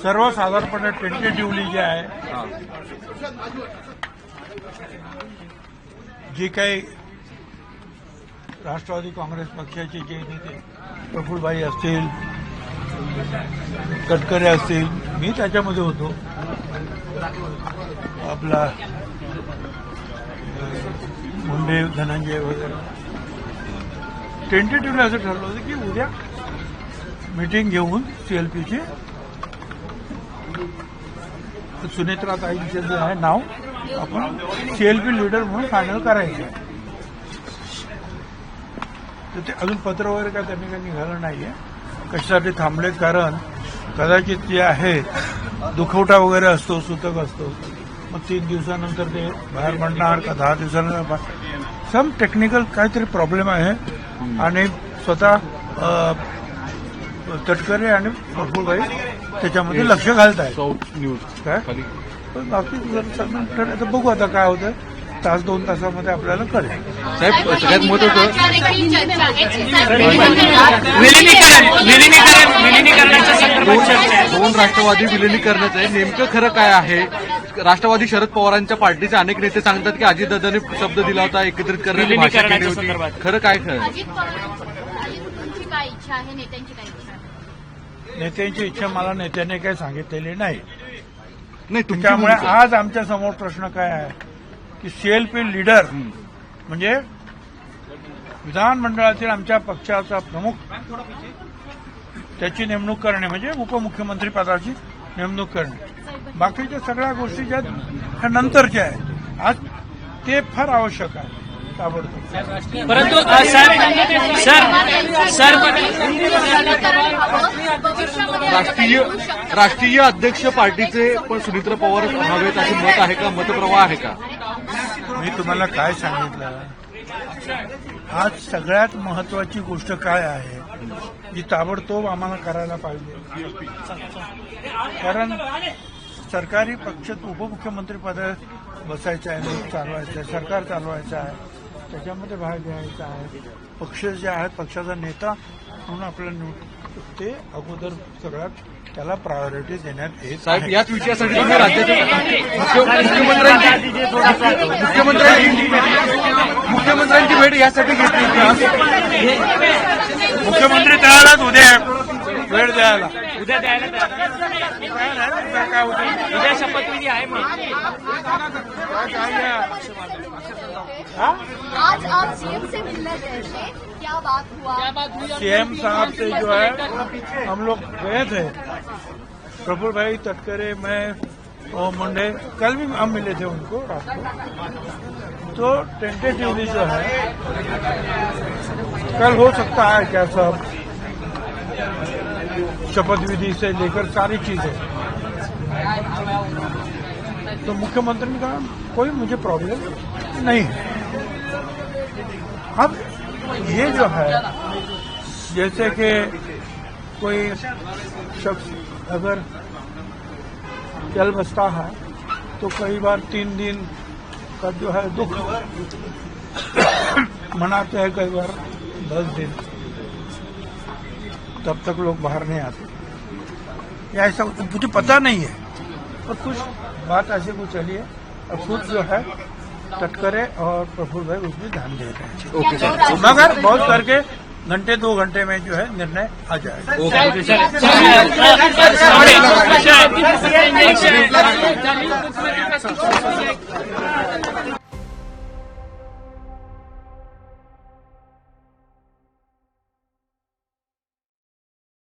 सर्वसाधारणपणे टेंटेटिव्हली जे आहे जे काही राष्ट्रवादी काँग्रेस पक्षाचे जे नेते प्रफुल्लभाई असतील, तटकरे असतील, मी त्याच्यामध्ये होतो, आपला मुंडे धनंजय वगैरे, टेंटेटिव्हली असं ठरलं होतं की उद्या मीटिंग घेऊन सीएलपीची सुनेत्राताईंचं जे आहे नाव आपण सीएलपी लीडर म्हणून फायनल करायचं आहे. तर ते अजून पत्र वगैरे काय त्यांनी काही निघालं नाहीये. कशासाठी थांबलेत? कारण कदाचित जे आहे दुखवटा वगैरे असतो, सूतक असतो, मग 3 दिवसानंतर ते बाहेर पडणार का 10 दिवसानंतर सम टेक्निकल काहीतरी प्रॉब्लेम आहे. आणि स्वतः तटकरे आणि प्रफुल्लभाई त्याच्यामध्ये लक्ष घालत आहेत काय. पण बाकी आता बघू आता काय होतं. 1-2 तासामध्ये आपल्याला कळेल. साहेब, सगळ्यात महत्वाचं दोन राष्ट्रवादी विलिनीकरणाचं आहे. नेमकं खरं काय आहे? राष्ट्रवादी शरद पवारांच्या पार्टीचे अनेक नेते सांगतात की अजितदादांनी शब्द दिला होता एकत्रित करण्याची भाषा केली होती. खरं काय खरं? नेत्यांची इच्छा मला नेत्याने काही सांगितलेली नाही. त्यामुळे आज आमच्या समोर प्रश्न काय आहे की सीएलपी लीडर म्हणजे विधानमंडळातील आमच्या पक्षाचा प्रमुख, त्याची नेमणूक करणे म्हणजे उपमुख्यमंत्री पदाची नेमणूक करणे. बाकीच्या सगळ्या गोष्टी ज्या ह्या नंतरच्या आहेत, आज ते फार आवश्यक आहे ताबडतोब. परंतु राष्ट्रीय अध्यक्ष पार्टीचे पण सुनीत्रा पवार हवेत असे मत आहे का? मतप्रवाह आहे का? मी तुम्हाला काय सांगितलं, आज सगळ्यात महत्वाची गोष्ट काय आहे जी ताबडतोब आम्हाला करायला पाहिजे. कारण सरकारी पक्ष उपमुख्यमंत्री पद बसायचं आहे, चालवायचं आहे, सरकार चालवायचं आहे, त्याच्यामध्ये भाग घ्यायचा आहे. पक्ष जे आहेत, पक्षाचा नेता म्हणून आपल्याला ते अगोदर सगळ्यात त्याला प्रायोरिटी देण्यात येत. साहेब, याच विषयासाठी तुम्ही राज्याचे मुख्यमंत्र्यांची भेट यासाठी घेतली होती. मुख्यमंत्री तयारच उद्या वेळ द्यायला. उद्या द्यायला काय होतं? उद्या शपथविधी आहे. मग आज आप सीएम से मिलने गए थे, क्या बात हुआ? सीएम साहब से जो है हम लोग गए थे, प्रफुल्लभाई, तटकरे, मैं और मुंडे, कल भी हम मिले थे उनको रात को. तो टेंटेटिवली जो है कल हो सकता है क्या सब शपथ विधि से लेकर सारी चीजें. तो मुख्यमंत्री ने कहा कोई मुझे प्रॉब्लम नहीं है. अब ये जो है जैसे कि कोई शख्स अगर चल बसता है तो कई बार 3 दिन का जो है दुख मनाते हैं, कई बार 10 दिन, तब तक लोग बाहर नहीं आते. या ऐसा मुझे पता नहीं है, और कुछ बात ऐसे कुछ चली है. अब खुद जो है तटकरे और प्रफुल्लभाई उसमें ध्यान दे रहे हैं. Okay sir. मगर बहुत करके 1-2 घंटे में जो है निर्णय आ जाएगा. ओके.